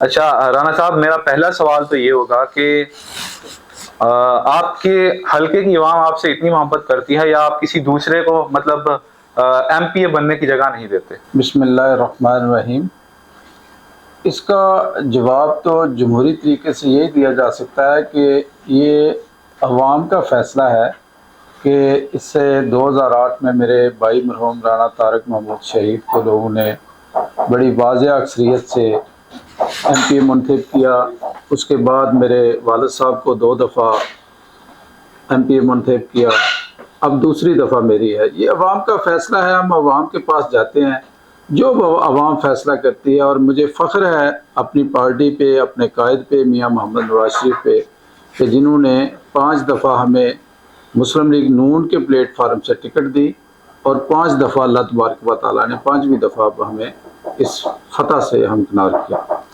अच्छा राना साहब, मेरा पहला सवाल तो ये होगा कि आपके हलके की अवाम आपसे इतनी मोहब्बत करती है या आप किसी दूसरे को मतलब एमपीए बनने की जगह नहीं देते? बिस्मिल्लाहिर्रहमानिर्रहीम। इसका जवाब तो जमहूरी तरीके से यही दिया जा सकता है कि ये अवाम का फ़ैसला है कि इससे 2008 में मेरे भाई मरहूम राना तारक महमूद शहीद को लोगों ने बड़ी वाज़ेह अक्सरियत से एमपी मुंतखब किया। उसके बाद मेरे वालिद साहब को 2 दफ़ा एमपी मुंतखब किया। अब दूसरी दफ़ा मेरी है। ये अवाम का फ़ैसला है, हम अवाम के पास जाते हैं, जो अवाम फ़ैसला करती है। और मुझे फ़ख्र है अपनी पार्टी पे, अपने कायद पे, मियाँ मोहम्मद नवाज शरीफ पे, कि जिन्होंने 5 दफ़ा हमें मुस्लिम लीग नून के प्लेटफार्म से टिकट दी और 5 दफ़ा अल्लाह तबारक व तआला ने 5वीं दफ़ा हमें इस फ़तह से हमकिनार किया।